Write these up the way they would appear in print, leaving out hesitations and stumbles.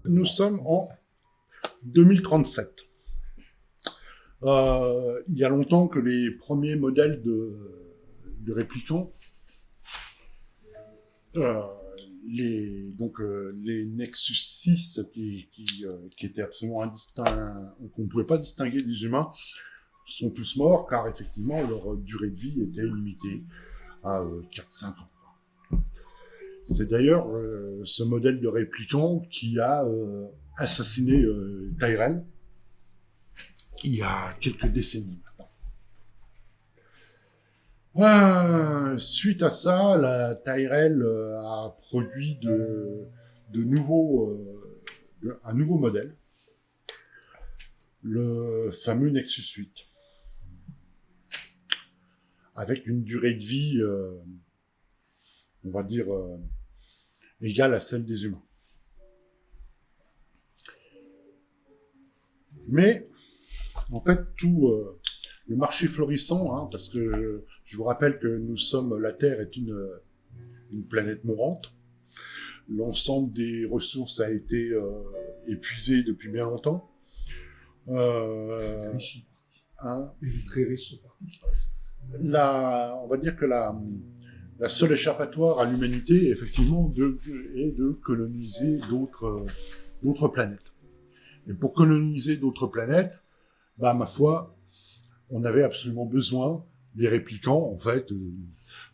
Nous sommes en 2037. Il y a longtemps que les premiers modèles de réplicants, euh, les Nexus 6 qui étaient absolument indistincts, qu'on ne pouvait pas distinguer des humains, sont tous morts car effectivement leur durée de vie était limitée à 4-5 ans. C'est d'ailleurs ce modèle de réplicant qui a assassiné Tyrell il y a quelques décennies maintenant. Suite à ça, la Tyrell a produit un nouveau modèle, le fameux Nexus 8, avec une durée de vie, on va dire, égale à celle des humains. Mais, en fait, tout le marché florissant, hein, parce que je vous rappelle que la Terre est une planète mourante. L'ensemble des ressources a été épuisé depuis bien longtemps. Riche. Hein, Et très riche ce parti. on va dire que la seule échappatoire à l'humanité, effectivement, est de coloniser d'autres planètes. Et pour coloniser d'autres planètes, bah, ma foi, on avait absolument besoin des réplicants, en fait,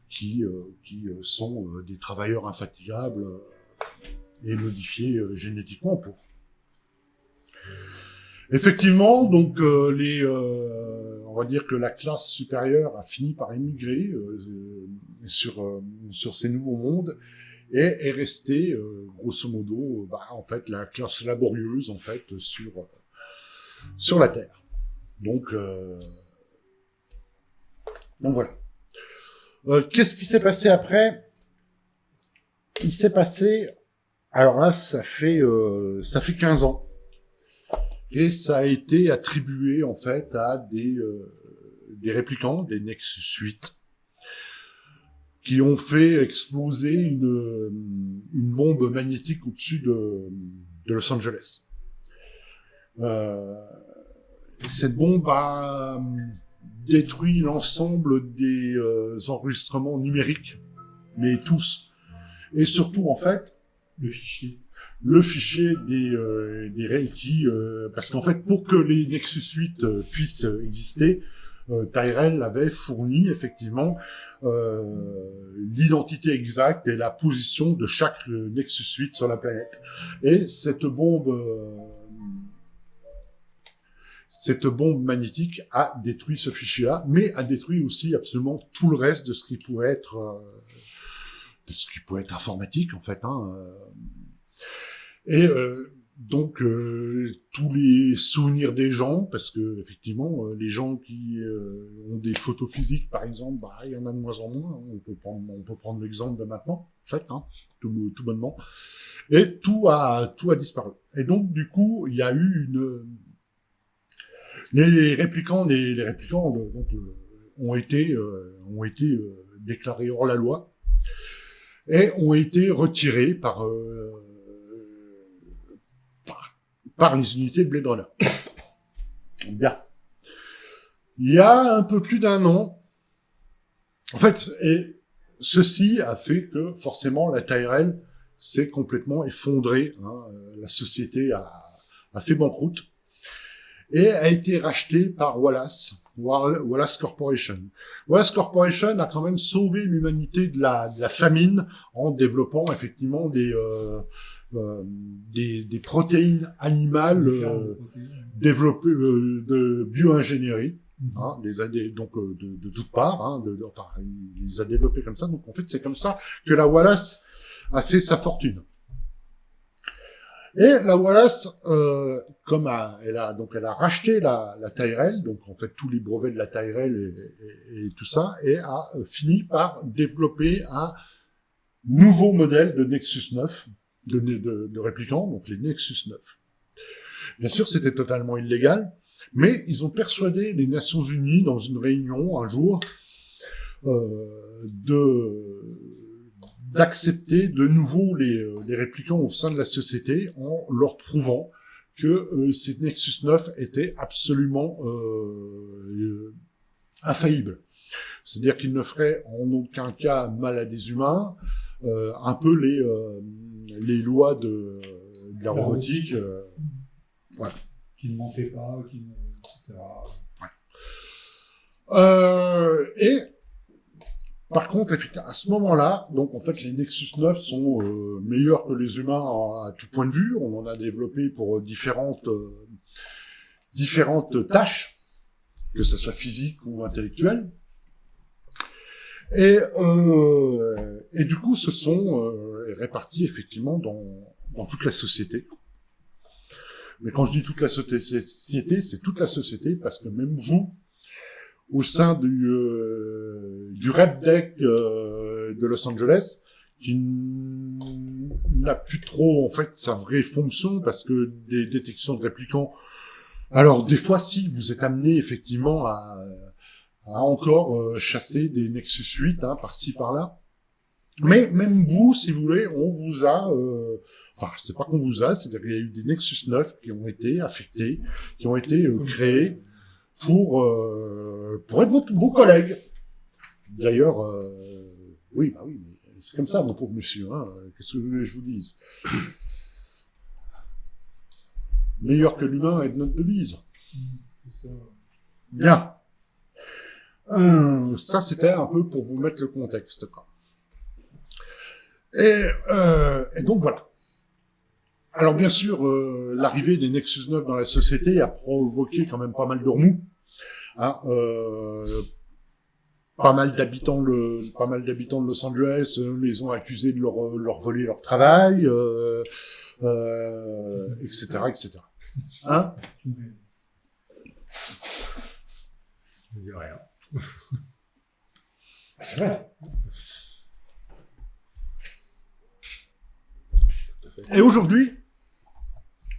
qui sont des travailleurs infatigables et modifiés génétiquement pour. Effectivement, donc on va dire que la classe supérieure a fini par émigrer sur ces nouveaux mondes et est restée grosso modo, en fait, la classe laborieuse en fait sur la Terre. Donc voilà. Qu'est-ce qui s'est passé après? Il s'est passé, alors là, ça fait 15 ans. Et ça a été attribué, en fait, à des réplicants, des Nexus 8, qui ont fait exploser une bombe magnétique au-dessus de Los Angeles. Cette bombe a détruit l'ensemble des enregistrements numériques, mais tous. Et surtout, en fait, le fichier des Reiki, parce qu'en fait, pour que les Nexus 8 puissent exister, Tyrell avait fourni effectivement l'identité exacte et la position de chaque Nexus 8 sur la planète. Et cette bombe magnétique a détruit ce fichier-là, mais a détruit aussi absolument tout le reste de ce qui pouvait être informatique en fait. Et donc tous les souvenirs des gens, parce que effectivement les gens qui ont des photos physiques par exemple, il y en a de moins en moins. On peut prendre l'exemple de maintenant, en fait, tout bonnement. Et tout a disparu. Et donc du coup il y a eu les réplicants donc, ont été déclarés hors la loi et ont été retirés par les unités de Blade Runner. Bien. Il y a un peu plus d'un an, en fait, et ceci a fait que forcément la Tyrell s'est complètement effondrée. La société a fait banqueroute et a été rachetée par Wallace Corporation. Wallace Corporation a quand même sauvé l'humanité de la famine en développant effectivement des protéines animales développées de bio-ingénierie, donc de toutes parts, enfin, il les a développées comme ça. Donc en fait, c'est comme ça que la Wallace a fait sa fortune. Et la Wallace, elle a racheté la Tyrell, donc en fait tous les brevets de la Tyrell et tout ça, et a fini par développer un nouveau modèle de Nexus 9, de réplicants, donc les Nexus 9. Bien sûr, c'était totalement illégal, mais ils ont persuadé les Nations Unies dans une réunion un jour d'accepter de nouveau les réplicants au sein de la société en leur prouvant que ces Nexus 9 étaient absolument infaillibles. C'est-à-dire qu'ils ne feraient en aucun cas mal à des humains, un peu les lois de la robotique. Voilà. Qui ne mentaient pas, etc. Et par contre, effectivement, à ce moment-là, donc en fait, les Nexus 9 sont meilleurs que les humains à tout point de vue. On en a développé pour différentes tâches, que ce soit physique ou intellectuelle. Et du coup, se sont répartis effectivement dans toute la société. Mais quand je dis toute la société, c'est toute la société, parce que même vous, au sein du Rep Deck de Los Angeles, qui n'a plus trop en fait sa vraie fonction, parce que des détections de réplicants. Alors des fois, si vous êtes amené effectivement à encore chasser des Nexus 8 par-ci par-là. Mais même vous, si vous voulez, on vous a... Enfin, c'est pas qu'on vous a, c'est-à-dire qu'il y a eu des Nexus 9 qui ont été affectés, qui ont été créés pour être vos collègues. D'ailleurs, oui, mais c'est comme ça, mon pauvre monsieur. Qu'est-ce que vous voulez que je vous dise? Meilleur que l'humain est notre devise. Bien. Ça, c'était un peu pour vous mettre le contexte, quoi. Et donc, voilà. Alors, bien sûr, l'arrivée des Nexus 9 dans la société a provoqué quand même pas mal de remous. Pas mal d'habitants de Los Angeles les ont accusés de leur voler leur travail, etc., etc. Hein? Je dis rien. C'est vrai. Et aujourd'hui,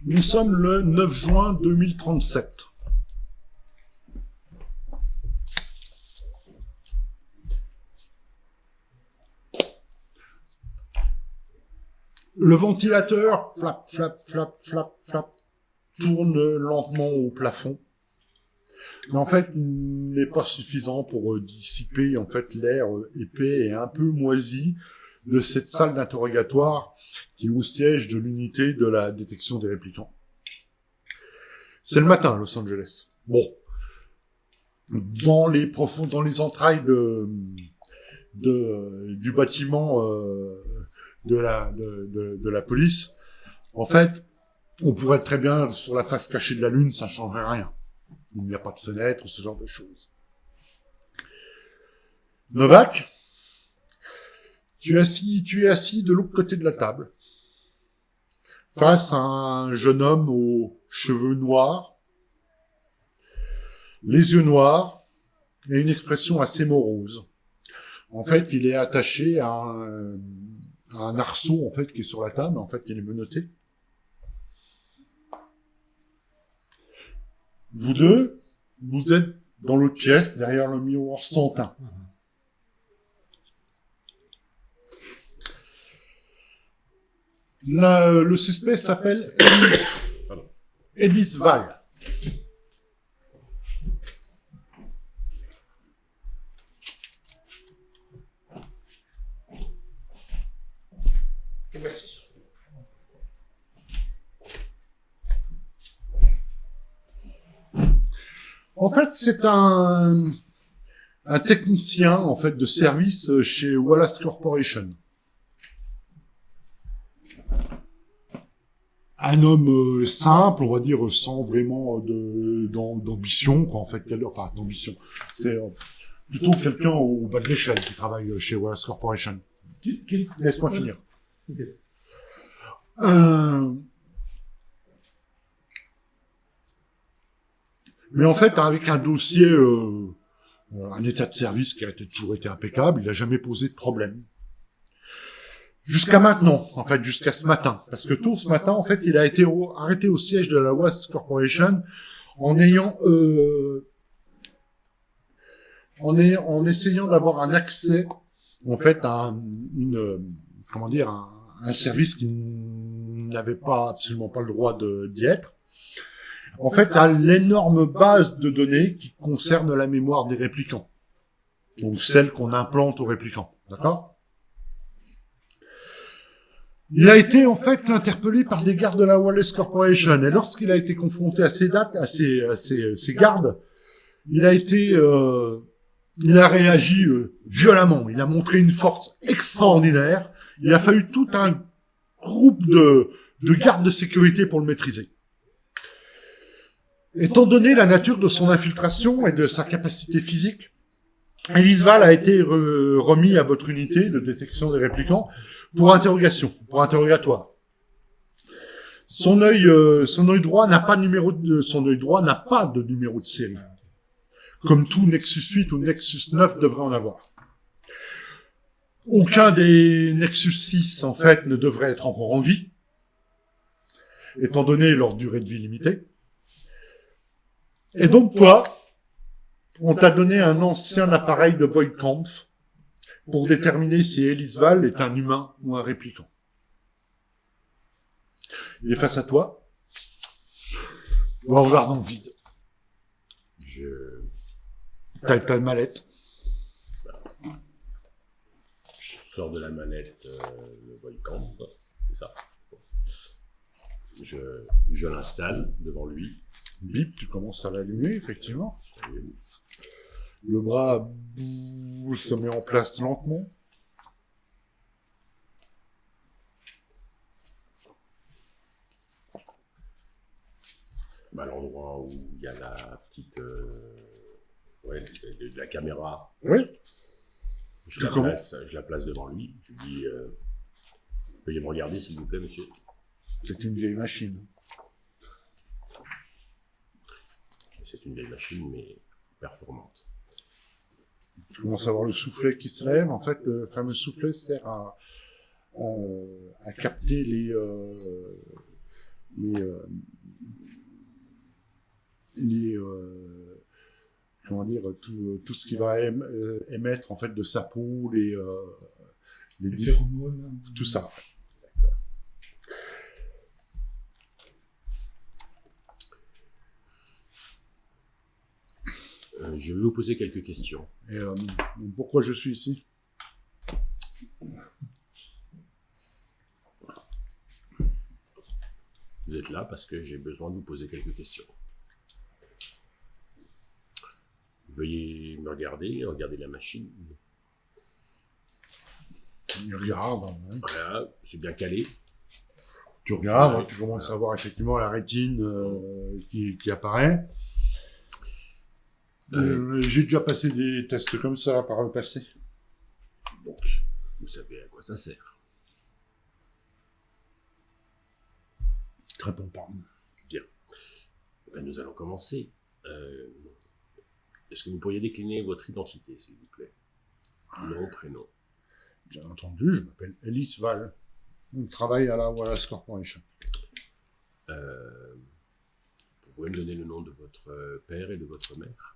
nous sommes le 9 juin 2037. Le ventilateur, flap, flap, flap, flap, flap, tourne lentement au plafond. Mais en fait, il n'est pas suffisant pour dissiper en fait l'air épais et un peu moisi de cette salle d'interrogatoire qui est au siège de l'unité de la détection des réplicants. C'est le matin à Los Angeles. Bon, dans les entrailles du bâtiment de la police, en fait, on pourrait très bien sur la face cachée de la Lune, ça changerait rien. Il n'y a pas de fenêtre, ce genre de choses. Novak, tu es assis de l'autre côté de la table, face à un jeune homme aux cheveux noirs, les yeux noirs, et une expression assez morose. En fait, il est attaché à un arceau, en fait, qui est sur la table, en fait, qui est menotté. Vous deux, vous êtes dans l'autre pièce, derrière le miroir sans teint. Le suspect s'appelle Ellis Val. Merci. En fait, c'est un technicien en fait de service chez Wallace Corporation. Un homme simple, on va dire, sans vraiment d'ambition, quoi, en fait, enfin d'ambition. C'est plutôt quelqu'un au bas de l'échelle qui travaille chez Wallace Corporation. Laisse-moi finir. Okay. Mais en fait, avec un dossier, un état de service qui a toujours été impeccable, il n'a jamais posé de problème. Jusqu'à maintenant, en fait, jusqu'à ce matin. Parce que tôt ce matin, en fait, il a été arrêté au siège de la Wallace Corporation en essayant d'avoir un accès, en fait, à comment dire, un service qui n'avait pas absolument pas le droit d'y être, en fait, a l'énorme base de données qui concerne la mémoire des réplicants. Donc celle qu'on implante aux réplicants. D'accord? Il a été en fait interpellé par des gardes de la Wallace Corporation, et lorsqu'il a été confronté à ces gardes, il a réagi violemment. Il a montré une force extraordinaire. Il a fallu tout un groupe de gardes de sécurité pour le maîtriser. Étant donné la nature de son infiltration et de sa capacité physique, Ellis Val a été remis à votre unité de détection des réplicants pour interrogatoire. Son œil droit n'a pas de numéro de série. Comme tout Nexus 8 ou Nexus 9 devrait en avoir. Aucun des Nexus 6, en fait, ne devrait être encore en vie, étant donné leur durée de vie limitée. Et donc, toi, on t'a donné un ancien appareil de Voigtkampf pour déterminer si Ellis Val est un humain ou un réplicant. Il est face à toi. Il va regarder dans le vide. T'as une mallette. Je sors de la mallette le Voigtkampf, c'est ça. Je l'installe devant lui. Bip, tu commences à l'allumer, effectivement. Le bras se met en place lentement. À l'endroit où il y a la petite... de la caméra. Oui. Je la place devant lui. Je lui dis... veuillez me regarder, s'il vous plaît, monsieur. C'est une vieille machine. C'est une vieille machine, mais performante. Tu commences à voir le soufflet qui se lève. En fait, le fameux soufflet sert à capter comment dire, tout ce qui va émettre en fait de sa peau, les phéromones, tout ça. Je vais vous poser quelques questions. Et pourquoi je suis ici? Vous êtes là parce que j'ai besoin de vous poser quelques questions. Veuillez me regarder la machine. Il regarde. Hein. Voilà, c'est bien calé. Tu regardes, tu commences à voir effectivement la rétine qui apparaît. J'ai déjà passé des tests comme ça par le passé. Donc, vous savez à quoi ça sert. Réponds pas. Bien. Ben, nous allons commencer. Est-ce que vous pourriez décliner votre identité, s'il vous plaît? Nom, prénom. Bien entendu, je m'appelle Ellis Val. Je travaille à la Wallace Corporation. Vous pouvez me donner le nom de votre père et de votre mère?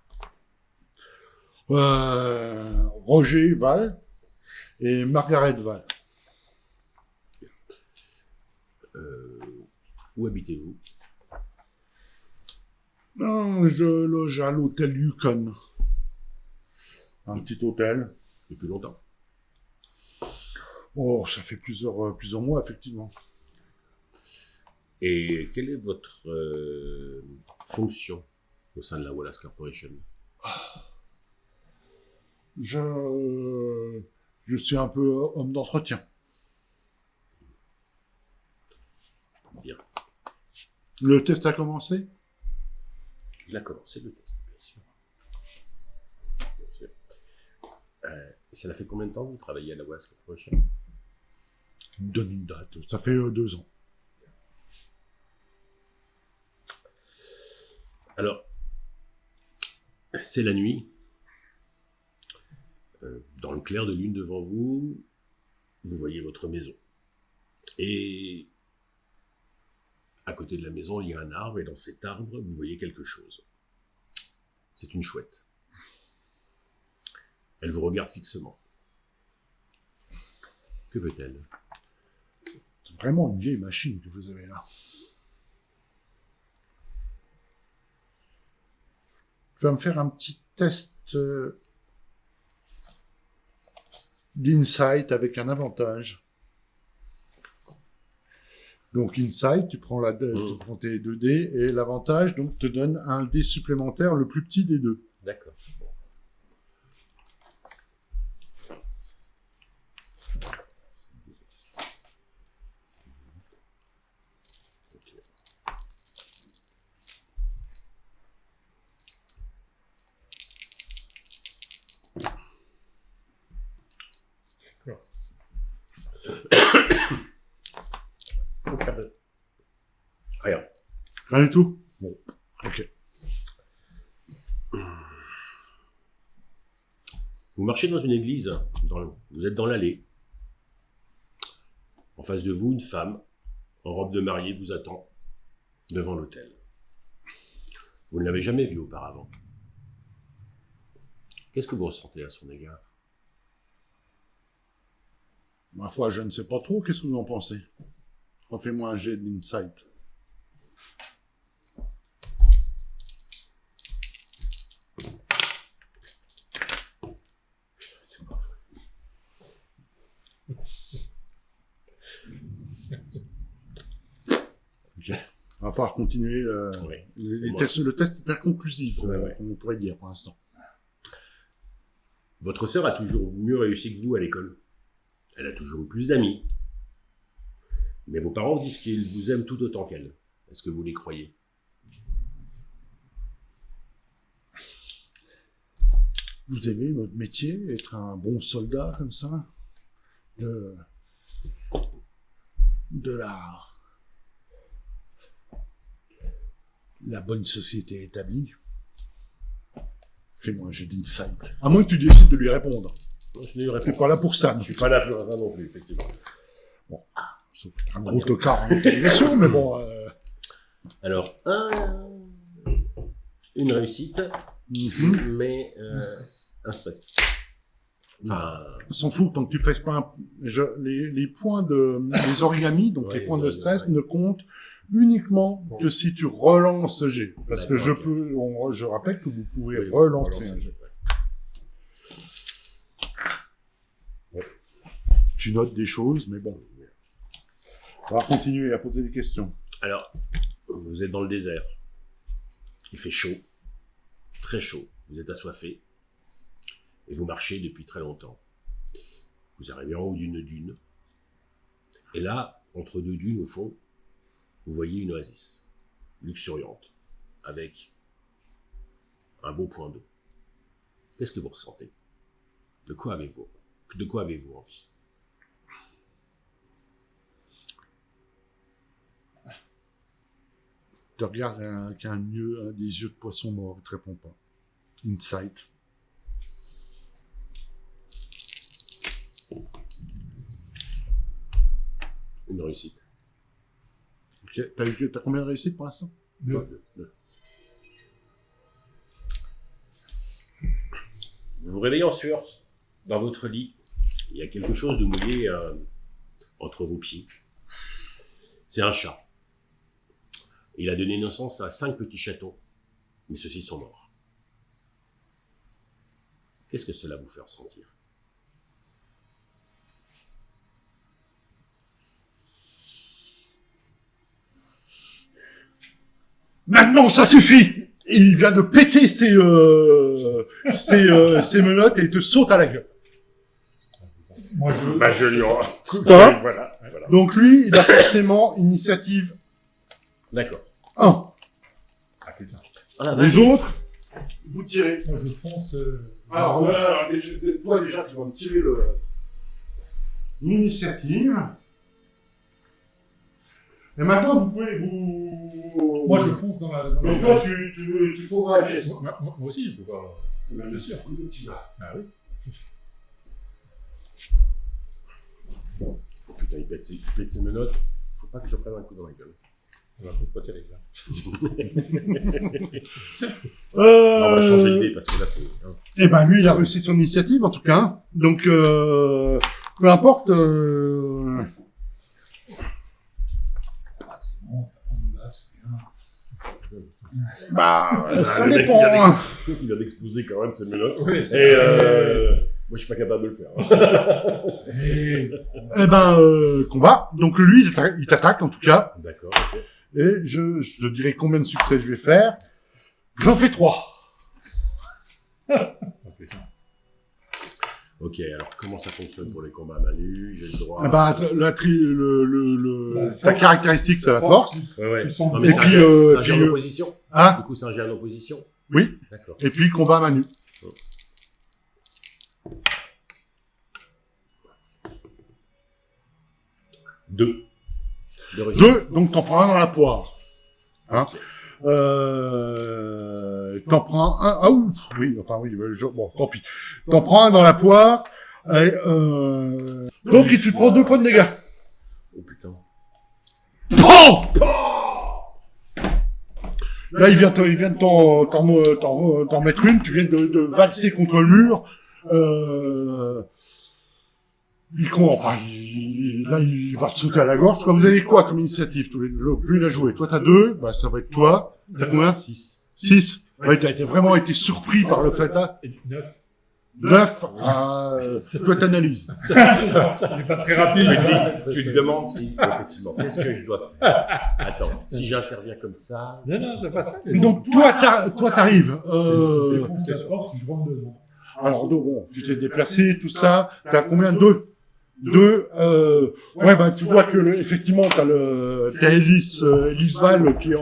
Roger Val et Margaret Val. Où habitez-vous? Non, je loge à l'hôtel Yukon. Un petit hôtel. Depuis longtemps? Oh, ça fait plusieurs mois, effectivement. Et quelle est votre fonction au sein de la Wallace Corporation? Je suis un peu homme d'entretien. Bien. Le test a commencé? Il a commencé le test, bien sûr. Bien sûr. Ça fait combien de temps que vous travaillez à la Wallace Corporation? Donne une date. Ça fait 2 ans. Alors, c'est la nuit. Dans le clair de lune devant vous, vous voyez votre maison. Et à côté de la maison, il y a un arbre, et dans cet arbre, vous voyez quelque chose. C'est une chouette. Elle vous regarde fixement. Que veut-elle? C'est vraiment une vieille machine que vous avez là. Tu vas me faire un petit test d'insight avec un avantage. Donc insight, tu prends tes 2 dés et l'avantage donc te donne un dé supplémentaire, le plus petit des deux. D'accord. Rien. Rien du tout? Bon, ok. Vous marchez dans une église, vous êtes dans l'allée. En face de vous, une femme en robe de mariée vous attend devant l'autel. Vous ne l'avez jamais vue auparavant. Qu'est-ce que vous ressentez à son égard? Ma foi, je ne sais pas trop. Qu'est-ce que vous en pensez? Refais-moi un jet d'insight. Okay. Il va falloir continuer. Oui, le test est inconclusif, Ouais. on pourrait dire pour l'instant. Votre sœur a toujours mieux réussi que vous à l'école. Elle a toujours eu plus d'amis. Mais vos parents disent qu'ils vous aiment tout autant qu'elle. Est-ce que vous les croyez? Vous aimez votre métier, être un bon soldat comme ça, de la bonne société établie. Fais-moi un jet d'insight. À moins que tu décides de lui répondre. Je n'ai eu réponse. T'es pas là pour ça. Je suis pas là pour ça non plus, effectivement. Sauf un gros tocard en interrogation, mais bon. Alors, une réussite, mais un stress. Enfin, S'en fout, tant que tu fasses pas les points les origamis, donc Ouais, les points les de origamis, stress, ouais. ne comptent uniquement que si tu relances ce jet. Parce que D'accord, je rappelle que vous pouvez oui, relancer un jet. Ouais. Tu notes des choses, mais bon. On va continuer à poser des questions. Alors, vous êtes dans le désert. Il fait chaud, très chaud. Vous êtes assoiffé et vous marchez depuis très longtemps. Vous arrivez en haut d'une dune. Et là, entre deux dunes, au fond, vous voyez une oasis luxuriante avec un beau point d'eau. Qu'est-ce que vous ressentez? De quoi avez-vous envie? Tu regardes avec des yeux de poisson mort, il te répond pas. Insight. Une réussite. Ok. T'as combien de réussites pour l'instant? 2. Vous vous réveillez en sueur dans votre lit. Il y a quelque chose de mouillé entre vos pieds. C'est un chat. Il a donné naissance à 5 petits chatons, mais ceux-ci sont morts. Qu'est-ce que cela vous fait ressentir? Maintenant, ça suffit! Il vient de péter ses menottes et il te saute à la gueule. Moi, Je lui en... Stop. Voilà. Donc lui, il a forcément initiative D'accord. 1. Ah, putain. Les autres, vous tirez. Moi, je fonce. Alors, toi déjà, tu vas me tirer l'initiative. Et maintenant, vous pouvez vous... Moi, je fonce dans la. Mais toi, tu faudras la pièce. Moi aussi, je peux pas. Bien sûr, tu vas. Ah oui. Oh, putain, il pète ses menottes. Faut pas que je prenne un coup dans la gueule. Ça va pas terrible. Là. Non, on va changer de dé parce que là, c'est... hein. Eh ben, lui, il a réussi son initiative, en tout cas. Donc, peu importe... Bah, ça Le mec, dépend. Hein. Il a explosé quand même ses menottes. Oui, c'est Et ça. moi, je suis pas capable de le faire. Eh ben, combat. Donc lui, il t'attaque en tout cas. D'accord, ok. Et je dirais combien de succès je vais faire. J'en fais 3. Oh, putain. Ok, alors comment ça fonctionne pour les combats à main nue? J'ai le droit. Eh ben, ta caractéristique, c'est la force. Ouais, ouais. Ils sont Non, mais Et c'est puis, un jet en puis, opposition. Hein? Du coup, c'est un jet en opposition. Oui. D'accord. Et puis, combat à main nue. Deux. De réussite. 2, donc t'en prends un dans la poire. Hein? Ok. T'en prends un. Ah ouf, oui, enfin oui, bon, tant pis. T'en prends un dans la poire. Et, donc tu te prends 2 points de dégâts. Oh putain. PAM! Là, il vient de t'en mettre une. Tu viens de valser contre le mur. Là, il va te sauter à la gorge. Toi, vous avez quoi comme initiative? Lui, il a joué. Toi, t'as 2. Bah, ça va être toi. T'as combien? 6. 6. Ouais, t'as vraiment été surpris par le fait, hein. Et 9. 9. Toi, t'analyses. Il n'est pas très rapide. Tu te demandes si, effectivement, qu'est-ce que je dois faire? Attends, si j'interviens comme ça. Non, non, c'est pas ça. Donc, toi, t'arrives. Je défonce la porte, je rentre dedans. Alors, donc, bon, tu t'es déplacé, tout ça. T'as combien? 2. Ouais, bah, tu vois que, effectivement, t'as Ellis Val qui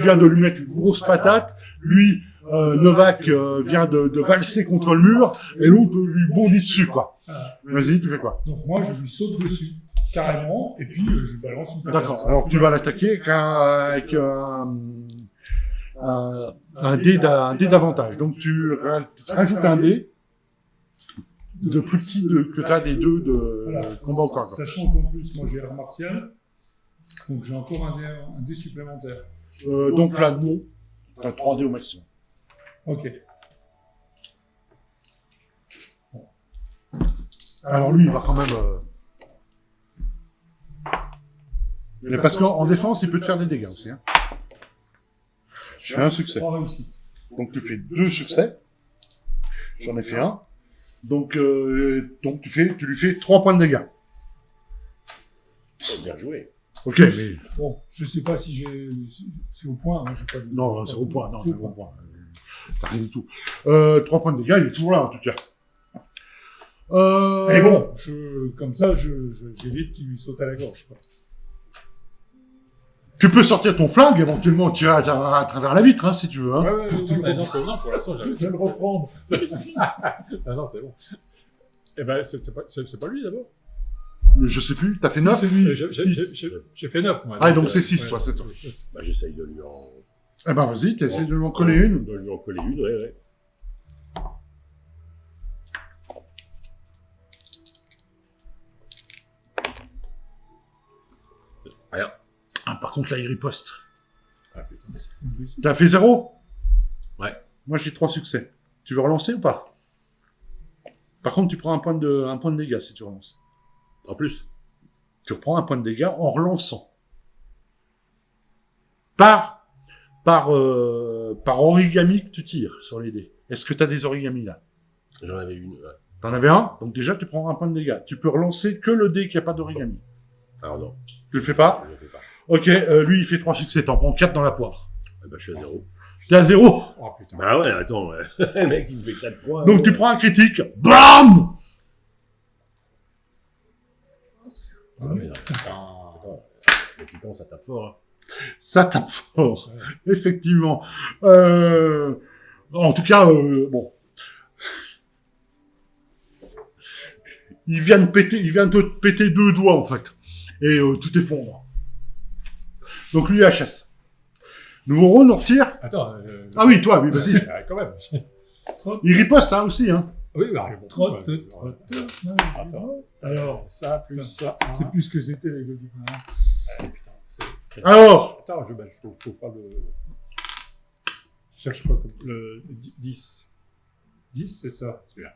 vient de lui mettre une grosse patate. Lui, Novak, vient de valser contre le mur, et l'autre lui bondit dessus, quoi. Vas-y, tu fais quoi? Donc moi, je lui saute dessus, carrément, et puis je lui balance une patate. D'accord. Alors, tu vas l'attaquer avec un dé d'avantage. Donc, tu rajoutes un dé de plus petit que tu as des 2 de Voilà. combat au corps. Sachant qu'en plus, moi, j'ai art martial, donc j'ai encore un dé supplémentaire. Donc là, non. Tu as 3 dés au maximum. Ok. Alors lui, il va quand même... Mais parce qu'en défense, il peut te faire des dégâts aussi. Hein. Je fais un succès. 3 réussites. Donc tu fais 2 succès. J'en ai fait un. Donc tu lui fais 3 points de dégâts. Oh, bien joué. Ok, mais... Bon, je sais pas si c'est au point, hein, je sais pas. Non, c'est au point. Non, C'est c'est au au point. point. T'as rien du tout. 3 points de dégâts, il est toujours là, en tout cas. Mais bon, comme ça, j'évite qu'il lui saute à la gorge, quoi. Tu peux sortir ton flingue, éventuellement tirer à travers la vitre, hein, si tu veux. Hein. Ouais, Non, pour l'instant, Je vais le reprendre. Ah non, c'est bon. Eh ben, c'est pas lui d'abord. Mais je sais plus, t'as fait 9? C'est lui. J'ai fait 9, moi. Ah, donc c'est 6, toi, c'est toi. Bah, j'essaye de lui en. Eh ben, vas-y, t'essaies de lui en coller une. De lui en coller une, ouais. Rien. Ah, par contre, là, il riposte. Ah putain. T'as fait 0? Ouais. Moi, j'ai 3 succès. Tu veux relancer ou pas? Par contre, tu prends un point de dégâts si tu relances. En plus. Tu reprends un point de dégâts en relançant. Par origami que tu tires sur les dés. Est-ce que t'as des origamis là? J'en avais une, ouais. T'en avais un? Donc déjà, tu prends un point de dégâts. Tu peux relancer que le dé qui a pas d'origami. Alors non. Tu le fais pas? Je le fais pas. Ok, lui, il fait 3 succès. T'en prends 4 dans la poire. Ah bah, je suis à 0. T'es à 0. Oh putain. Bah ouais, attends, ouais. Le mec, il me fait 4 points. Donc tu prends un critique. BAM! Ah ouais, non. Attends. Le putain, ça tape fort, hein. Ça tape fort. Effectivement. En tout cas, bon. Il vient de te péter 2 doigts, en fait. Et tout effondre. Donc lui, HS. Nouveau rôle, on retire. Attends. Ah oui, toi, oui, vas-y. Quand même. Il riposte, hein, aussi, hein. Oui, bah, bon. Trotte. Attends. Alors, Ça, plus ça. c'est plus ce que c'était, les gars. Ah, putain. Alors, Attends, je trouve pas le. Je cherche quoi comme. Le 10. 10, c'est ça. Celui-là.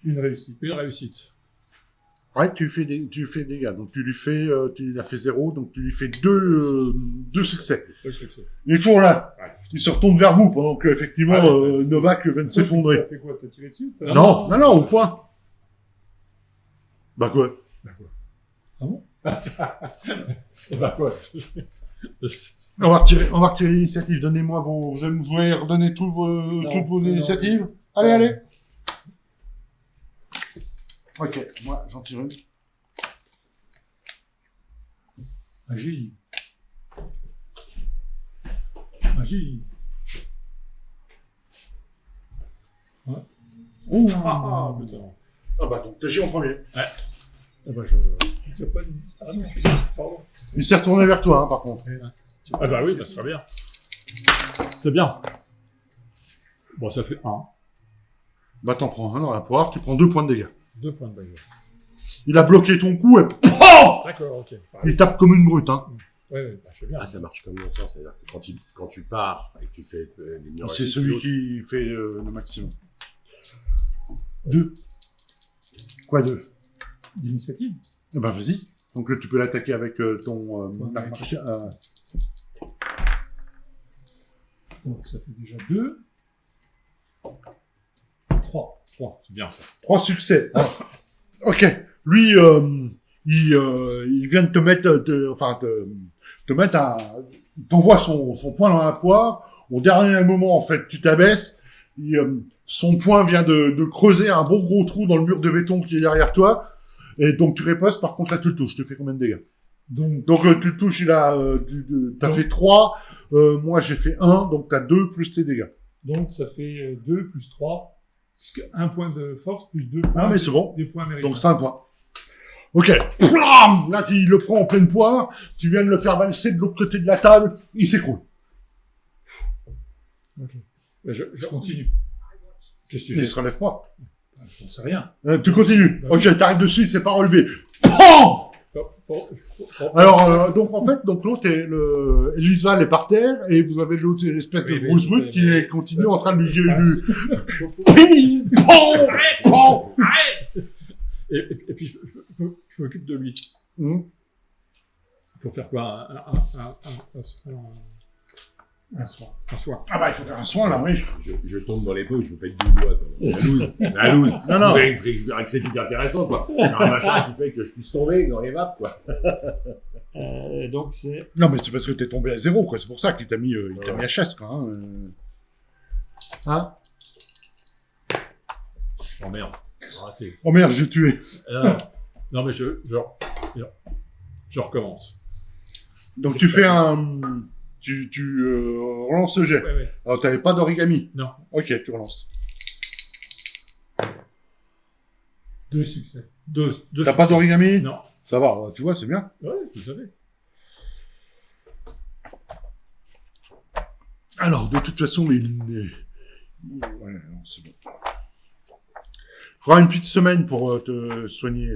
Une réussite. Une réussite. Ouais, tu fais des dégâts. Donc tu lui fais, tu as fait 0, donc tu lui fais 2 succès. Deux succès. Il est toujours là. Ouais. Il se retourne vers vous pendant que effectivement Ouais, Novak vient de s'effondrer. T'as fait quoi? T'as tiré dessus? Non, au point. Bah quoi? Ah bon? Bah quoi? On va retirer l'initiative. Donnez-moi vous allez redonner toutes vos initiatives. Allez. Ok, moi j'en tire une. Agis. Ouais. Ouh. Ah, putain. Ah bah donc t'agis en premier. Ah bah Tu tires pas une... Ah non, pardon. Il s'est retourné vers toi, hein, par contre. Ah bah oui, bah, c'est bien. C'est bien. Bon, ça fait 1. Bah t'en prends un dans la poire, tu prends 2 points de dégâts. 2 points de bagarre. Il a bloqué ton coup et D'accord, ok. il tape comme une brute, hein. Ouais, bah, je sais bien. Ah, ça marche comme dans le sens, c'est-à-dire que quand tu pars et que tu fais les C'est celui qui fait le maximum. 2 Quoi 2? d'initiative. Eh ben vas-y. Donc là tu peux l'attaquer avec ton arme martiale. Donc ça fait déjà 2. 3. 3, c'est bien ça. 3 succès. Ok. Lui, il vient de te mettre, te mettre t'envoie son poing dans la poire. Au dernier moment, en fait, tu t'abaisses. Son poing vient de creuser un bon gros trou dans le mur de béton qui est derrière toi. Et donc tu ripostes, par contre, là tu le touches. Tu fais combien de dégâts? Donc tu le touches, t'as fait 3. Moi, j'ai fait 1, donc t'as 2 plus tes dégâts. Donc ça fait 2 plus 3. 1 point de force plus 2 points. Ah, mais c'est bon. Des points mérités. Donc 5 points. Ok. Plam là, il le prend en pleine poire. Tu viens de le faire valser de l'autre côté de la table. Il s'écroule. Ok. Je continue. Qu'est-ce que tu Il fais? se relève pas. J'en sais rien. Tu continues. Bah, Ok, t'arrives dessus, il s'est pas relevé. PAM Alors, donc en fait, l'autre est Elisval est par terre et vous avez l'autre espèce de Oui, grosse je brute sais, qui mais- continue en train de lui Ping, PAM Et puis je m'occupe de lui. Hum. Il faut faire quoi? Un soin. Un soin. Ah bah il faut faire un soin là, oui. Je tombe dans les pots et je vous pète du doigt. La loose. Non, non. Vous avez un critique intéressant, quoi. Un machin qui fait que je puisse tomber dans les vapes, quoi. Donc c'est... Non mais c'est parce que t'es tombé à 0 quoi. C'est pour ça qu'il t'a mis, à chasse quoi. Hein Oh merde, raté. Oh merde, j'ai tué. Non mais je recommence. Donc tu fais un, tu relances le jet. Ouais. Alors t'avais pas d'origami. Non. Ok, tu relances. 2 succès. Deux T'as pas d'origami? Non. Ça va, tu vois, c'est bien. Ouais, vous savez. Alors, de toute façon, ouais, non, c'est bon. Faudra une petite semaine pour te soigner.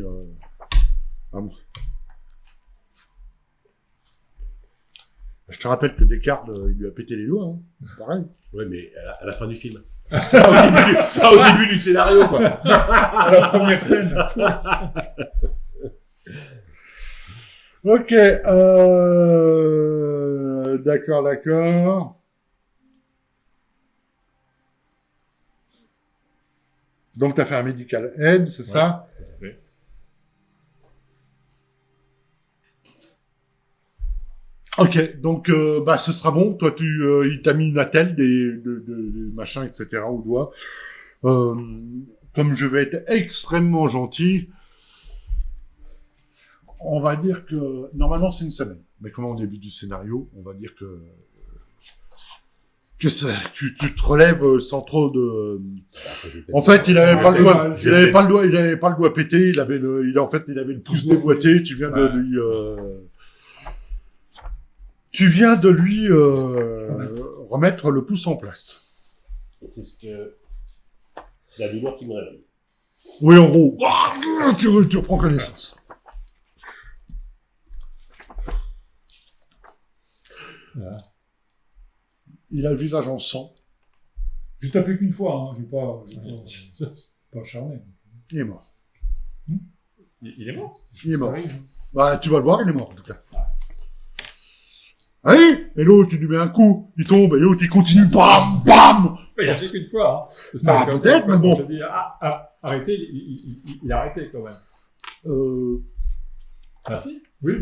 Ah bon. Je te rappelle que Descartes, il lui a pété les doigts, hein. Pareil. Ouais, mais à la fin du film. Au début du scénario, quoi. À la première scène. Ok, d'accord. Donc, t'as fait un medical aid, c'est ça? Tout à fait. Ok, donc bah ce sera bon. Toi, il t'a mis une attelle, des machins, etc. au doigt. Comme je vais être extrêmement gentil, on va dire que normalement c'est une semaine. Mais comme au début du scénario, on va dire que ça, tu te relèves sans trop de. En fait, il avait pas le doigt. Il avait pas le doigt pété. Il avait le pouce déboîté. Tu viens de lui remettre le pouce en place. Et c'est ce que... C'est la douleur qui me réveille. Oui, en gros, tu reprends connaissance. Voilà. Il a le visage en sang. Je tapé qu'une fois, hein. Je vais pas acharné. Il est mort. Il est mort. Il est mort. Ça arrive. Bah, tu vas le voir, il est mort, en tout cas. Allez, et l'autre, tu lui mets un coup, il tombe, et l'autre, il continue, bam, bam! Il a fait qu'une fois. Hein. Parce que Bah, quand- peut-être, quand- mais bon. quand j'ai dit, arrêtez, il a arrêté quand même. Ah si. Oui.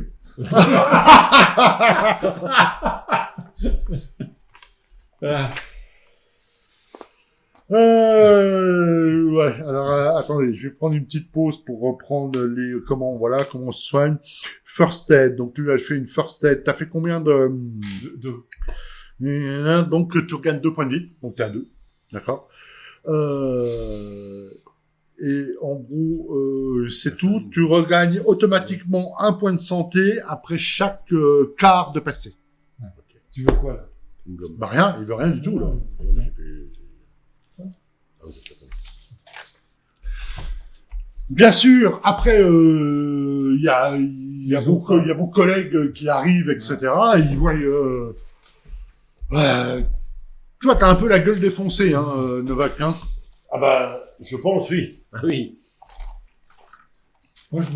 Ah. Ouais, alors, attendez, je vais prendre une petite pause pour reprendre comment on se soigne. First aid, donc tu as fait une first aid, t'as fait combien de... Deux. Donc, tu regagnes 2 points de vie, donc t'es à 2, d'accord. Et en gros, c'est tout, tu regagnes automatiquement 1 point de santé après chaque quart de passé. Tu veux quoi, là? Une gomme. Bah rien, il veut rien du tout, là. Non, mais j'ai plus- Ah oui, c'est pas Bien sûr, après, il y a vos collègues qui arrivent, etc. Et ils voient... tu vois, t'as un peu la gueule défoncée, hein, Novak, hein. Ah bah, je pense, oui. Ah oui. Moi, je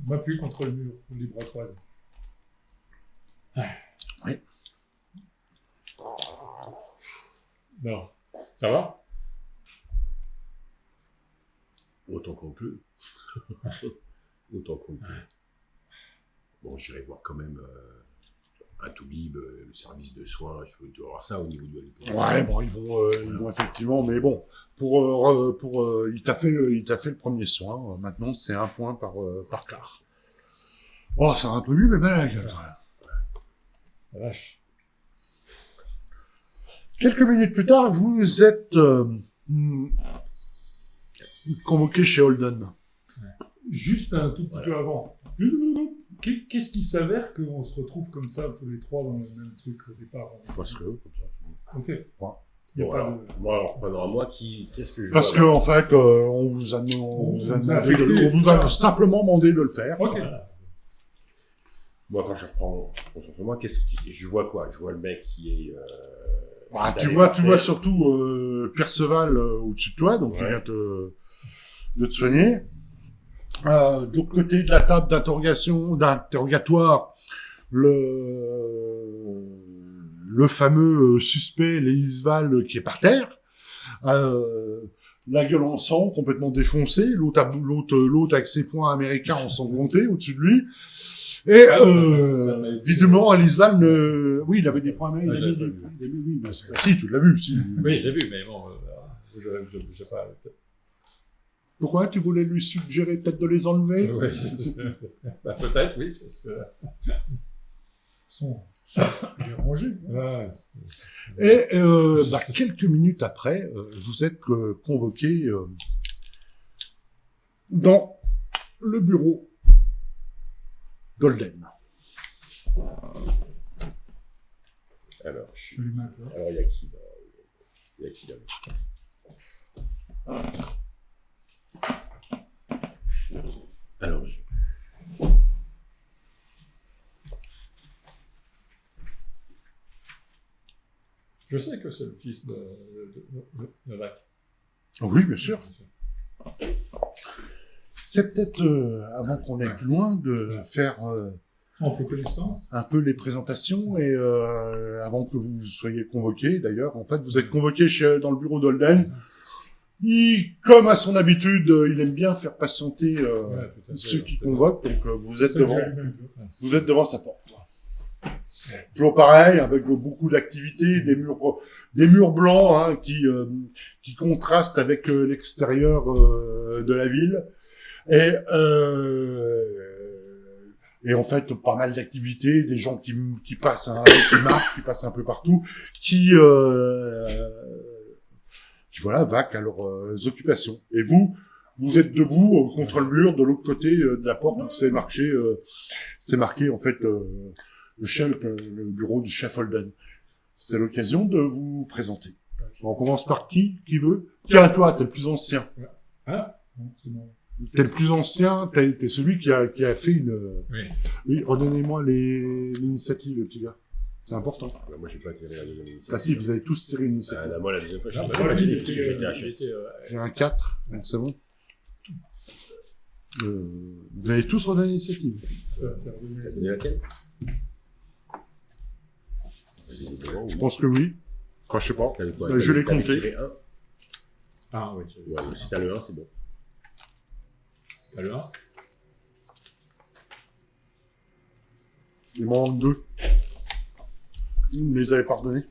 m'appuie contre le mur, les bras croisés. Oui. Non. Ça va? Autant qu'on peut. Autant qu'on peut. Bon, j'irai voir quand même un Toubib, le service de soins. Il doit y avoir ça au niveau du LP. Ouais, bon, ils vont effectivement, mais bon, il t'a fait le premier soin. Maintenant, c'est 1 point par quart. Oh, ça a un peu mieux, mais ben, La vache. quelques minutes plus tard, vous êtes convoqué chez Holden. Juste un tout petit peu avant. Qu'est-ce qui s'avère qu'on se retrouve comme ça, tous les trois, dans le même truc au départ? Parce que, comme ça. Ok. Bon, Il y a pas alors, de... moi, alors, pendant un mois, qu'est-ce que je Parce que, vois, en fait, on vous a simplement demandé de le faire. Ok. moi, quand je reprends moi, je vois quoi? Je vois le mec qui est... Bah, tu d'aller vois après. surtout Perceval au-dessus de toi, donc il Ouais. vient de te soigner. De l'autre côté de la table d'interrogatoire, le fameux suspect, Leisval, qui est par terre, la gueule en sang, complètement défoncé, l'autre avec ses poings américains ensanglantés au-dessus de lui. Et visiblement, Leisval oui, il avait des poings américains. Ah, j'avais pas vu. Oui, bah, si, tu l'as vu, si. Oui, j'ai vu, mais bon, j'ai pas... Pourquoi tu voulais lui suggérer peut-être de les enlever? Ouais. Bah, peut-être, oui. Parce que... Je l'ai rangé. Ouais. Et quelques minutes après, vous êtes convoqué dans le bureau d'Holden. Alors, Je lui mets un peu. alors, il y a qui là? Il y a qui là? Alors, Je sais que c'est le fils de Novak. Oui, bien sûr. C'est peut-être, avant qu'on aille plus loin, de faire Ample connaissance. un peu les présentations et avant que vous soyez convoqué, d'ailleurs. En fait, vous êtes convoqué dans le bureau d'Holden. Comme à son habitude, il aime bien faire patienter Ouais, tout à fait. ceux qui convoquent, donc vous êtes C'est ça que devant. j'ai allumé un peu. Vous êtes devant sa porte. Toujours pareil, avec beaucoup d'activités, des murs blancs hein, qui contrastent avec l'extérieur de la ville. Et en fait, pas mal d'activités, des gens qui passent, qui marchent, qui passent un peu partout, qui voilà, vaquent à leurs occupations. Et vous êtes debout contre le mur de l'autre côté de la porte où c'est marqué en fait le bureau du chef Holden. C'est l'occasion de vous présenter. On commence par qui veut? Tiens, toi, t'es le plus ancien. Ah, non, c'est bon. T'es le plus ancien, t'es celui qui a fait une... Oui. Oui, redonnez-moi l'initiative, le petit gars. C'est important. bah, moi, j'ai pas tiré à la Ah si, vous avez tous tiré une initiative. moi, la deuxième fois, je Ah, suis bah, pas voilà, j'ai il parce que était, j'étais il HS. était, J'ai un 4, donc c'est bon. Vous avez tous redonné l'initiative. T'as donné laquelle? Je pense que oui. Enfin, je sais pas. T'avais quoi? Je l'ai T'avais compté. tiré un. Ah, oui. Ouais, donc si t'as le 1, c'est bon. T'as le 1? Il m'en manque 2. Vous les avez pardonnés.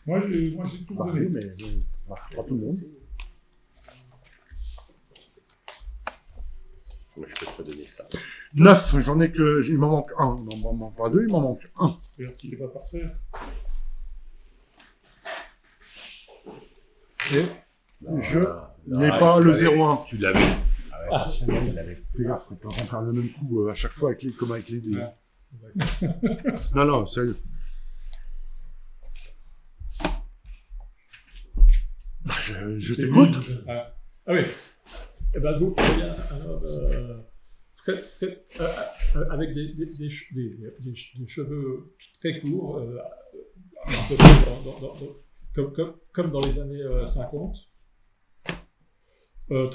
Moi, j'ai tout Bah, donné. oui, mais pas tout le monde. Ouais, je peux te redonner ça. 9, j'en ai que... Il m'en manque 1. Il m'en manque pas 2, il m'en manque 1. C'est-à-dire qu'il n'est pas parfait. Et je Là, n'ai là, pas tu le l'avais. 0-1. Tu l'avais. Ah ouais, ça, c'est tu bon. l'avais. Fais gaffe, faut pas faire le même coup à chaque fois avec les, comme avec les dés. Ouais. Non, sérieux. Bah, je C'est t'écoute. lui, Ah oui. Eh ben, vous, il y a un homme avec des cheveux très courts, un peu comme dans les années 50. Pas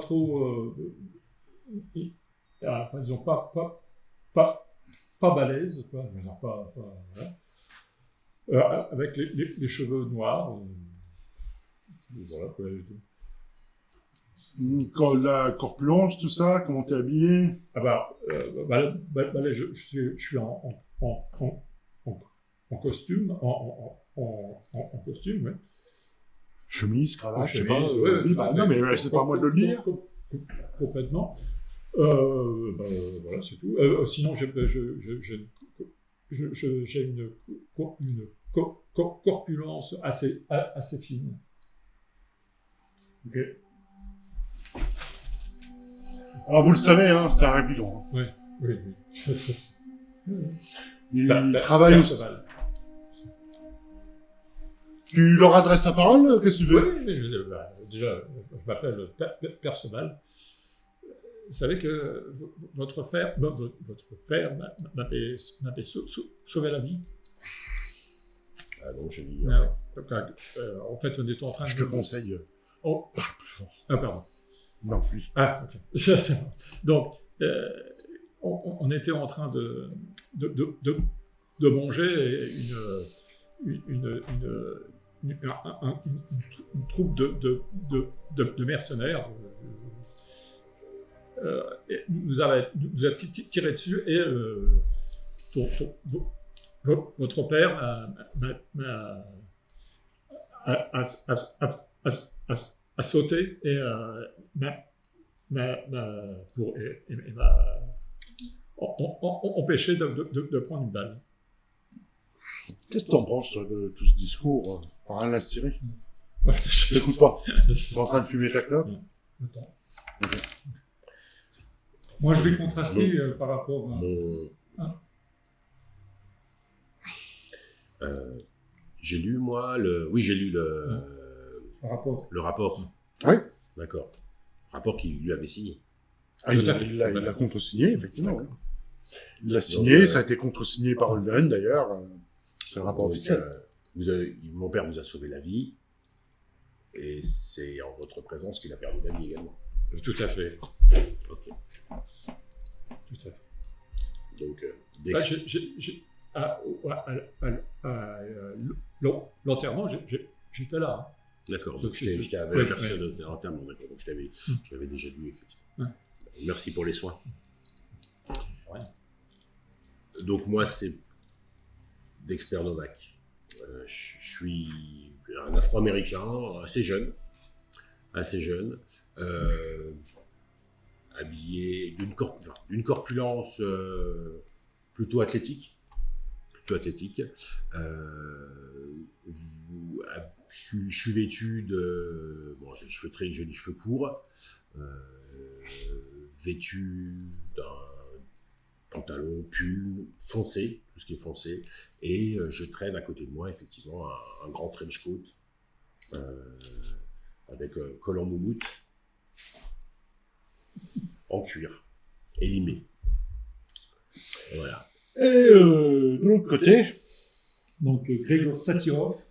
trop, disons pas balèze, quoi. Je veux dire, voilà. Avec les cheveux noirs. Voilà, quoi. Quand la corpulence, tout ça, comment t'es habillé? Ah là, je suis en costume, en costume, ouais. Chemise, cravate, je sais pas. Chemise, ouais, vas-y, bah, non, mais c'est pas à moi de le dire. Complètement. Voilà, c'est tout. Sinon, j'ai une corpulence assez fine. Ok. Alors, vous le savez, hein, c'est un réputant. Oui. Il travaille aussi. Perceval. Tu leur adresses la parole? Qu'est-ce que tu veux? Oui, mais déjà, je m'appelle Perceval. Vous savez que votre père m'avait sauvé la vie. Ah non, j'ai mis. Donc, en fait, on était en train de... Je te conseille. Oh, Parle plus fort. ah, pardon. Non, oui. Ah, ok. Donc, on était en train de manger une troupe de mercenaires nous a tiré dessus et votre père a sauté et m'a empêché de prendre une balle. Qu'est-ce que t'en penses de tout ce discours par un lacéré? Je t'écoute pas. Tu es en train de fumer ta clope? Attends. Ok. Moi, je vais contraster par rapport à... J'ai lu, moi, le... Oui, j'ai lu le... Rapport. Le rapport. Oui. D'accord. Rapport qu'il lui avait signé. Ah, il l'a contresigné, effectivement. Oui. Il l'a signé, ça a été contresigné par Holden, d'ailleurs. C'est le rapport officiel. Mon père vous a sauvé la vie, et c'est en votre présence qu'il a perdu la vie également. Tout à fait. Ok. Tout à fait. Donc, l'enterrement, j'étais là. Hein. D'accord. Donc, Je t'avais aperçu de l'enterrement, d'accord. Donc, je l'avais déjà lu, effectivement. Ouais. Merci pour les soins. Ouais. Donc, moi, c'est Dexter Novak. Je suis un Afro-Américain, assez jeune, habillé d'une corpulence plutôt athlétique. Je suis vêtu de... Bon, j'ai les cheveux courts, vêtu d'un pantalon, pull foncé, tout ce qui est foncé, et je traîne à côté de moi, effectivement, un grand trench coat avec collant moumoute en cuir, élimé. Voilà. Et de l'autre côté, Donc, Grégor Satirov,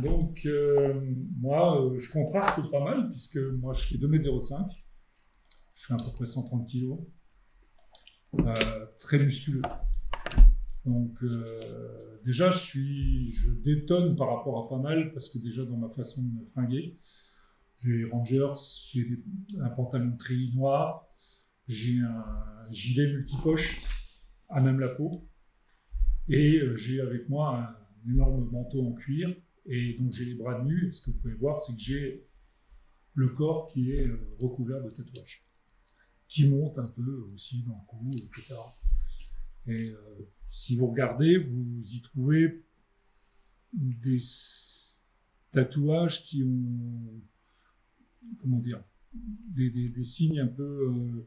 Donc, moi, je contraste pas mal, puisque moi, je fais 2,05 m. Je fais à peu près 130 kg. Très musculeux. Donc, déjà, je détonne par rapport à pas mal, parce que déjà, dans ma façon de me fringuer, j'ai Rangers, j'ai un pantalon de treillis noir, j'ai un gilet multipoche à même la peau, et j'ai avec moi un énorme manteau en cuir, et donc j'ai les bras nus, et ce que vous pouvez voir, c'est que j'ai le corps qui est recouvert de tatouages, qui monte un peu aussi dans le cou, etc. Et si vous regardez, vous y trouvez des tatouages qui ont, comment dire, des signes un peu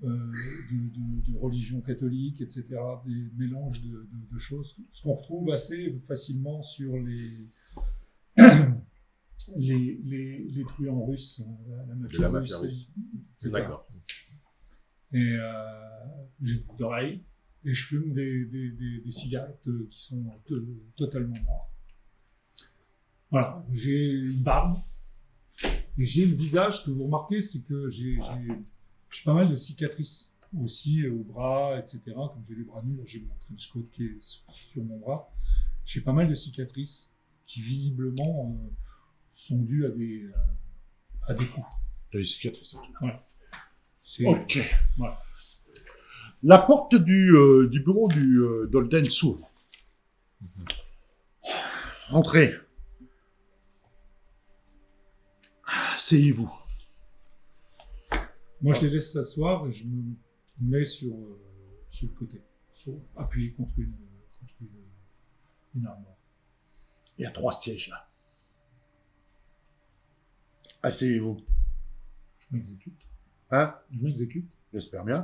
de religion catholique, etc., des mélanges de choses, ce qu'on retrouve assez facilement sur les truands russes, la mafia russe, etc. D'accord. Et j'ai beaucoup d'oreilles. Et je fume des cigarettes qui sont totalement noires. Voilà, j'ai une barbe. Et j'ai le visage, ce que vous remarquez, c'est que j'ai pas mal de cicatrices aussi au bras, etc. Comme j'ai les bras nus, là j'ai mon trench coat qui est sur mon bras. J'ai pas mal de cicatrices qui visiblement sont dues à des coups. T'as les cicatrices. Voilà. Ok. Voilà. La porte du bureau d'Olden s'ouvre. Entrez. Asseyez-vous. Moi, je les laisse s'asseoir et je me mets sur le côté, appuyé contre une armoire. Il y a 3 sièges là. Asseyez-vous. Je m'exécute. Hein? Je m'exécute. J'espère bien.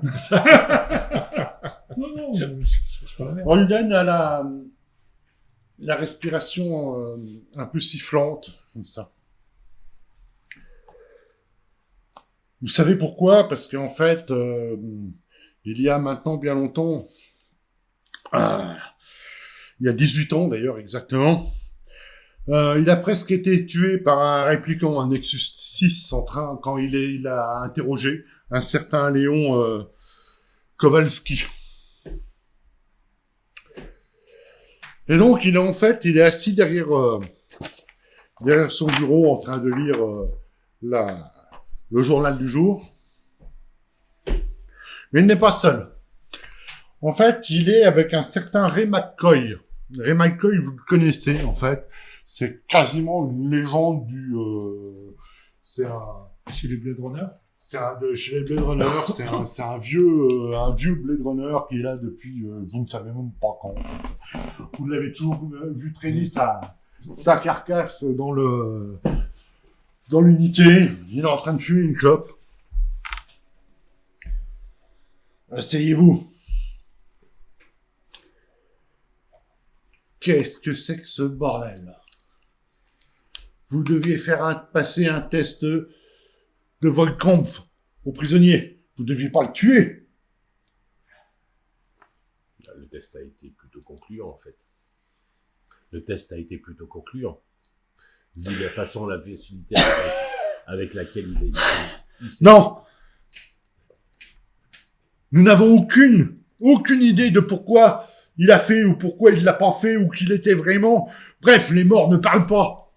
Non, je parle bien. Holden a la respiration un peu sifflante, comme ça. Vous savez pourquoi? Parce qu'en fait, il y a maintenant bien longtemps, il y a 18 ans d'ailleurs exactement, il a presque été tué par un répliquant, un Nexus 6 quand il a interrogé un certain Léon Kowalski. Et donc, il est assis derrière son bureau en train de lire le journal du jour. Mais il n'est pas seul. En fait, il est avec un certain Ray McCoy. Ray McCoy, vous le connaissez, en fait. C'est quasiment une légende Chez les Blade Runner. Chez les Blade Runner, c'est un vieux Blade Runner qui est là depuis, vous ne savez même pas quand. Vous l'avez toujours vu traîner sa carcasse dans l'unité. Il est en train de fumer une clope. Asseyez-vous. Qu'est-ce que c'est que ce bordel? Vous deviez passer un test de Volkampf aux prisonniers. Vous ne deviez pas le tuer. Le test a été plutôt concluant, en fait. Le test a été plutôt concluant. Vu la façon, la facilité avec laquelle il s'est... Non. Nous n'avons aucune idée de pourquoi il a fait ou pourquoi il l'a pas fait ou qu'il était vraiment... Bref, les morts ne parlent pas.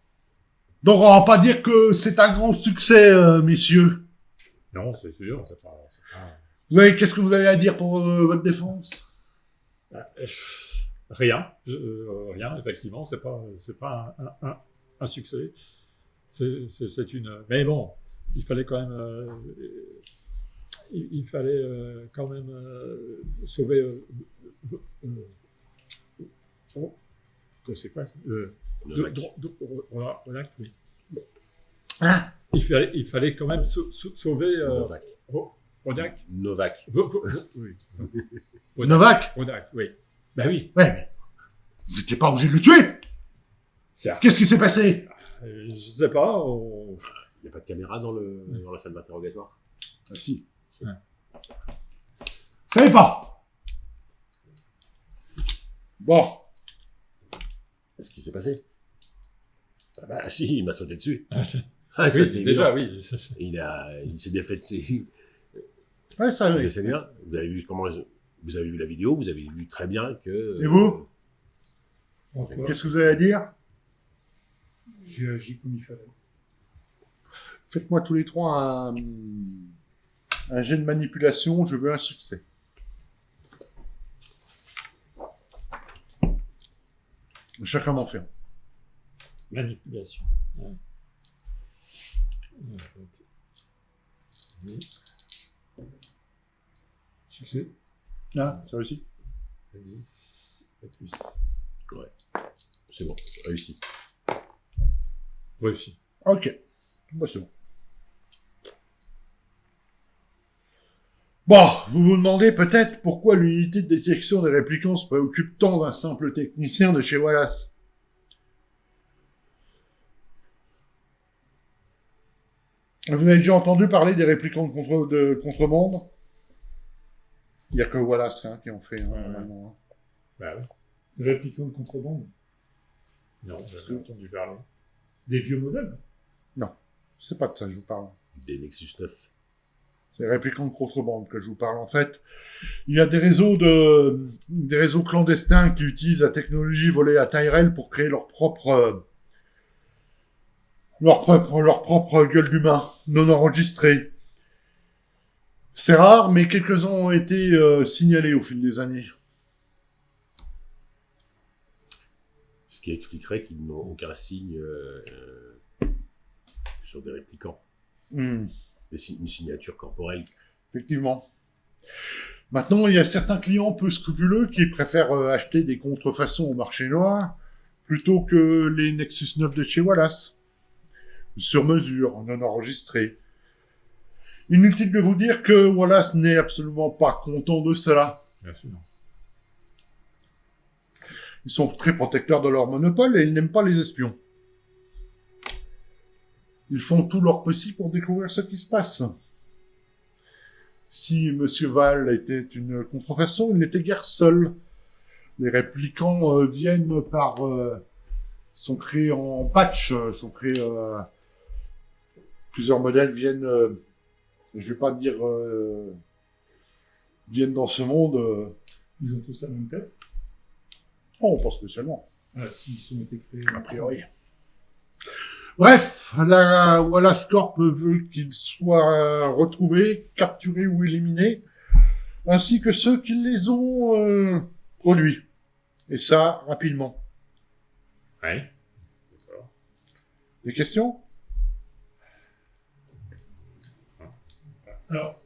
Donc on va pas dire que c'est un grand succès, messieurs. Non, c'est sûr, c'est pas... Qu'est-ce que vous avez à dire pour votre défense? Rien, effectivement, c'est pas un succès. C'est une... Mais bon, il fallait quand même... sauver... que c'est quoi Rodak, oui. Ah. Il fallait quand même sauver... Novak. Novak. Oui. Novak. Rodak, oui. Ben oui. Ouais, mais vous n'étiez pas obligé de le tuer. Certes. Qu'est-ce qui s'est passé? Je sais pas. Il n'y a pas de caméra dans la salle d'interrogatoire? Ah si. Ouais. Vous savez pas. Bon. Qu'est-ce qui s'est passé? Ah bah si, il m'a sauté dessus. Ah, Ah, ça, oui, c'est déjà, évident. oui. Il s'est défait de ses... Ouais, ça, de oui. ses liens. Vous avez vu vous avez vu la vidéo, vous avez vu très bien que... Et vous Donc, voilà, Qu'est-ce que vous avez à dire? j'ai agi comme il fallait. Faites-moi tous les trois un jet de manipulation, je veux un succès. Chacun m'en fait un. Manipulation. Ouais. Oui. Succès. Ah, ça réussit. 10 et plus. C'est bon, réussi. Réussi. Ok. Bah, c'est bon. Bon, vous vous demandez peut-être pourquoi l'unité de détection des réplicants se préoccupe tant d'un simple technicien de chez Wallace. Vous avez déjà entendu parler des réplicants de contrebande? Il n'y a que Wallace qui en fait, normalement. Bah oui. Des réplicants de contrebande. Non, j'ai entendu parler. Des vieux modèles. C'est pas de ça que je vous parle. Des Nexus 9. C'est les réplicants de contrebande que je vous parle. En fait, il y a des réseaux clandestins qui utilisent la technologie volée à Tyrell pour créer leur propre gueule d'humain, non enregistrée. C'est rare, mais quelques-uns ont été signalés au fil des années. Ce qui expliquerait qu'ils n'ont aucun signe sur des réplicants. Une signature corporelle. Effectivement. Maintenant, il y a certains clients peu scrupuleux qui préfèrent acheter des contrefaçons au marché noir plutôt que les Nexus 9 de chez Wallace. Sur mesure, non enregistrés. Inutile de vous dire que Wallace n'est absolument pas content de cela. Bien sûr. Ils sont très protecteurs de leur monopole et ils n'aiment pas les espions. Ils font tout leur possible pour découvrir ce qui se passe. Si M. Val était une contrefaçon, il n'était guère seul. Les réplicants viennent sont créés en patch, plusieurs modèles viennent, je vais pas dire, viennent dans ce monde. Ils ont tous la même tête. Oh, pas spécialement. S'ils ont été créés. A priori. Bref, la Wallace Corp veut qu'ils soient retrouvés, capturés ou éliminés, ainsi que ceux qui les ont produits. Et ça, rapidement. Ouais. Des questions? Alors,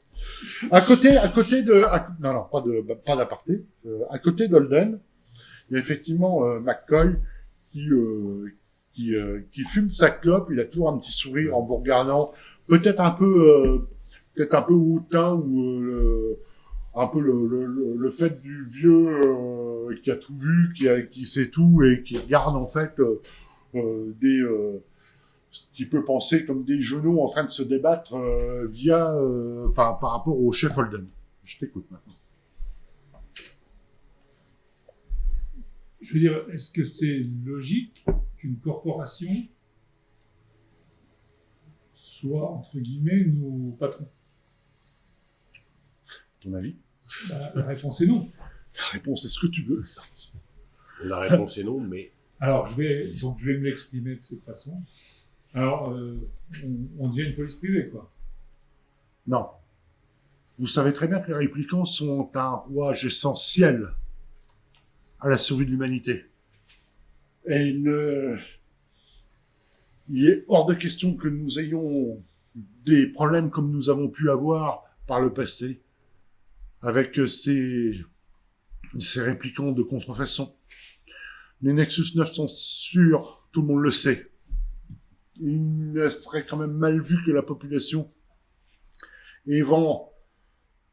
À côté de, non, pas d'aparté. À côté d'Holden, il y a effectivement McCoy qui fume sa clope. Il a toujours un petit sourire en vous regardant, peut-être un peu hautain ou un peu le fait du vieux qui a tout vu, qui sait tout et qui regarde en fait ce qui peut penser comme des genoux en train de se débattre par rapport au chef Holden. Je t'écoute maintenant. je veux dire, est-ce que c'est logique qu'une corporation soit, entre guillemets, nos patrons? Ton avis? La réponse est non. La réponse est ce que tu veux. La réponse est non, mais Alors, je vais me l'exprimer de cette façon. Alors, on devient une police privée, quoi. Non. Vous savez très bien que les réplicants sont un rouage essentiel à la survie de l'humanité. Et il est hors de question que nous ayons des problèmes comme nous avons pu avoir par le passé avec ces réplicants de contrefaçon. Les Nexus 9 sont sûrs, tout le monde le sait. Il serait quand même mal vu que la population ait vent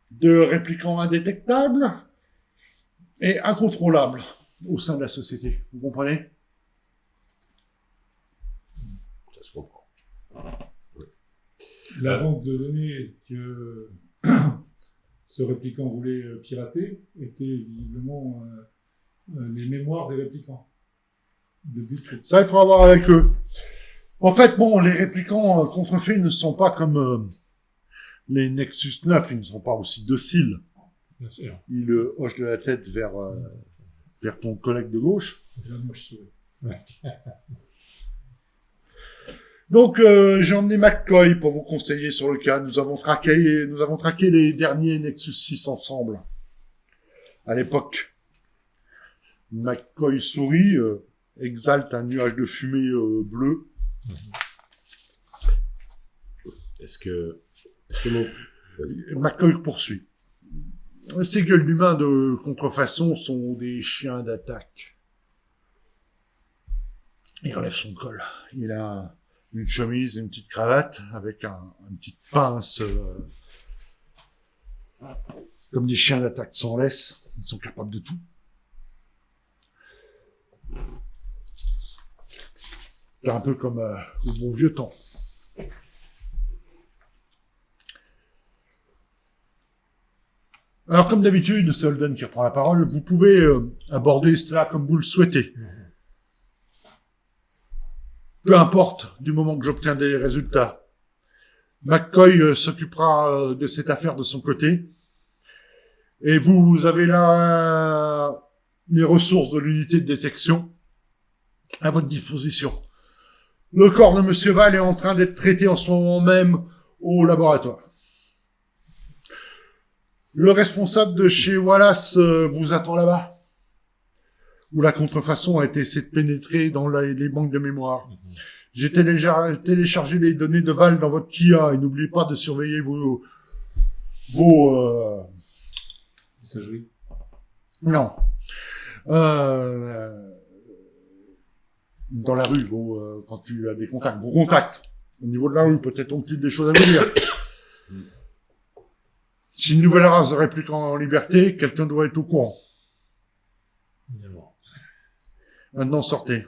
de réplicants indétectables et incontrôlables au sein de la société. Vous comprenez? ça se comprend. La banque de données que ce réplicant voulait pirater était visiblement les mémoires des réplicants. Le but, c'est Ça, il faudra voir avec eux. En fait, bon, les réplicants contrefaits ne sont pas comme les Nexus 9, ils ne sont pas aussi dociles. Bien sûr. Il hoche de la tête vers ton collègue de gauche. Et là, moi, je souris. Donc, j'ai emmené McCoy pour vous conseiller sur le cas. Nous avons traqué les derniers Nexus 6 ensemble. À l'époque. McCoy sourit, exalte un nuage de fumée bleu. Est-ce que mon... Vas-y. McCoy poursuit. Ces gueules d'humains de contrefaçon sont des chiens d'attaque. Il enlève son col. Il a une chemise et une petite cravate avec une petite pince. Comme des chiens d'attaque sans laisse. Ils sont capables de tout. C'est un peu comme au bon vieux temps. Alors, comme d'habitude, c'est Holden qui reprend la parole. Vous pouvez aborder cela comme vous le souhaitez. Peu importe, du moment que j'obtiens des résultats. McCoy s'occupera de cette affaire de son côté. Et vous avez là les ressources de l'unité de détection à votre disposition. Le corps de Monsieur Val est en train d'être traité en ce moment même au laboratoire. Le responsable de chez Wallace vous attend là-bas, où la contrefaçon a été essayé de pénétrer dans les banques de mémoire. J'ai téléchargé les données de Val dans votre Kia et n'oubliez pas de surveiller vos Messagerie. non. Dans la rue, quand tu as des contacts, vos contacts. Au niveau de la rue, peut-être ont-ils des choses à vous dire. Si une nouvelle race de réplicants en liberté, quelqu'un doit être au courant. Évidemment. Maintenant, sortez.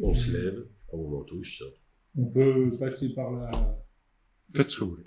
On se lève, je prends mon manteau, je sors. On peut passer par la... Faites ce que vous voulez.